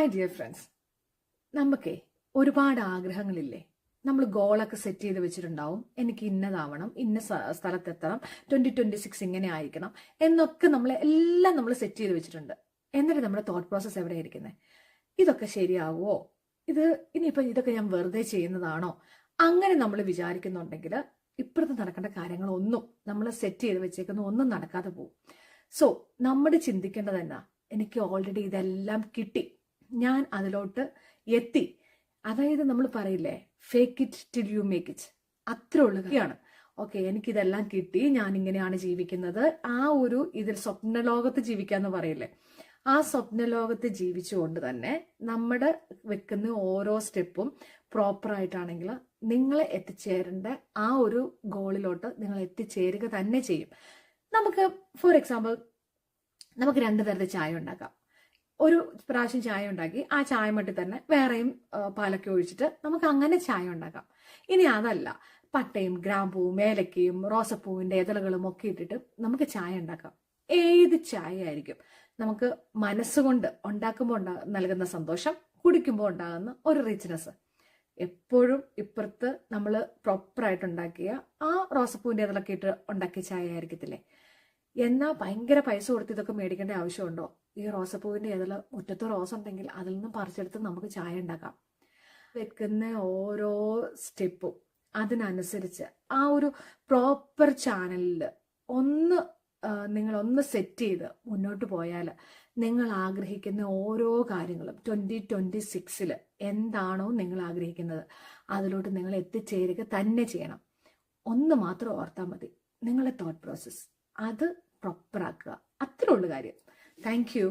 Hi dear friends, നമുക്കേ ഒരുപാട് ആഗ്രഹങ്ങളില്ലേ? നമ്മൾ ഗോളൊക്കെ സെറ്റ് ചെയ്ത് വെച്ചിട്ടുണ്ടാവും. എനിക്ക് ഇന്നതാവണം, ഇന്ന സ്ഥലത്തെത്തണം, 2026 ഇങ്ങനെ ആയിരിക്കണം എന്നൊക്കെ എല്ലാം നമ്മൾ സെറ്റ് ചെയ്ത് വെച്ചിട്ടുണ്ട്. എന്നിട്ട് നമ്മുടെ തോട്ട് പ്രോസസ്സ് എവിടെ ഇരിക്കുന്നത്? ഇതൊക്കെ ശരിയാവുമോ? ഇനിയിപ്പം ഇതൊക്കെ ഞാൻ വെറുതെ ചെയ്യുന്നതാണോ? അങ്ങനെ നമ്മൾ വിചാരിക്കുന്നുണ്ടെങ്കിൽ ഇപ്പുറത്ത് നടക്കേണ്ട കാര്യങ്ങളൊന്നും നമ്മൾ സെറ്റ് ചെയ്ത് വെച്ചേക്കുന്ന ഒന്നും നടക്കാതെ പോകും. സോ നമ്മൾ ചിന്തിക്കേണ്ടത് എന്നാ, എനിക്ക് ഓൾറെഡി ഇതെല്ലാം കിട്ടി, ഞാൻ അതിലോട്ട് എത്തി. അതായത് നമ്മൾ പറയില്ലേ, fake it till you make it. അത്ര ഉള്ളതാണ്. ഓക്കെ, എനിക്കിതെല്ലാം കിട്ടി, ഞാൻ ഇങ്ങനെയാണ് ജീവിക്കുന്നത്. ഇതിൽ സ്വപ്നലോകത്ത് ജീവിക്കാന്ന് പറയില്ലേ, ആ സ്വപ്നലോകത്ത് ജീവിച്ചുകൊണ്ട് തന്നെ നമ്മുടെ വെക്കുന്ന ഓരോ സ്റ്റെപ്പും പ്രോപ്പറായിട്ടാണെങ്കിൽ നിങ്ങളെ എത്തിച്ചേരേണ്ട ഗോളിലോട്ട് നിങ്ങൾ എത്തിച്ചേരുക തന്നെ ചെയ്യും. നമുക്ക് ഫോർ എക്സാമ്പിൾ, നമുക്ക് 2 തരത്തിൽ ചായ ഉണ്ടാക്കാം. ഒരു പ്രാവശ്യം ചായ ഉണ്ടാക്കി ആ ചായ മട്ടി തന്നെ വേറെയും പാലൊക്കെ ഒഴിച്ചിട്ട് നമുക്ക് അങ്ങനെ ചായ ഉണ്ടാക്കാം. ഇനി അതല്ല, പട്ടയും ഗ്രാമ്പൂവും ഏലക്കയും റോസപ്പൂവിന്റെ ഇതളുകളും ഒക്കെ ഇട്ടിട്ട് നമുക്ക് ചായ ഉണ്ടാക്കാം. ഏത് ചായ ആയിരിക്കും നമുക്ക് മനസ്സുകൊണ്ട് ഉണ്ടാക്കുമ്പോൾ നൽകുന്ന സന്തോഷം, കുടിക്കുമ്പോൾ ഉണ്ടാകുന്ന ഒരു റിച്ച്നെസ് എപ്പോഴും ഇപ്പുറത്ത് നമ്മൾ പ്രോപ്പറായിട്ട് ഉണ്ടാക്കിയ ആ റോസപ്പൂവിന്റെ ഇതളൊക്കെ ഇട്ട് ഉണ്ടാക്കിയ ചായ ആയിരിക്കത്തില്ലേ? എന്നാൽ ഭയങ്കര പൈസ കൊടുത്ത് ഇതൊക്കെ മേടിക്കേണ്ട ആവശ്യമുണ്ടോ? ഈ റോസപ്പൂവിന്റെ ഏതെല്ലാം മുറ്റത്ത് റോസ് ഉണ്ടെങ്കിൽ അതിൽ നിന്നും പറിച്ചെടുത്ത് നമുക്ക് ചായ ഉണ്ടാക്കാം. വെക്കുന്ന ഓരോ സ്റ്റെപ്പും അതിനനുസരിച്ച് ആ ഒരു പ്രോപ്പർ ചാനലിൽ നിങ്ങളൊന്ന് സെറ്റ് ചെയ്ത് മുന്നോട്ട് പോയാൽ നിങ്ങൾ ആഗ്രഹിക്കുന്ന ഓരോ കാര്യങ്ങളും 2026 എന്താണോ നിങ്ങൾ ആഗ്രഹിക്കുന്നത് അതിലോട്ട് നിങ്ങൾ എത്തിച്ചേരുക തന്നെ ചെയ്യണം. ഒന്ന് മാത്രം ഓർത്താൽ മതി, നിങ്ങളുടെ തോട്ട് പ്രോസസ് അത് പ്രോപ്പറാക്കുക. അത്രേ ഉള്ളു കാര്യം. Thank you.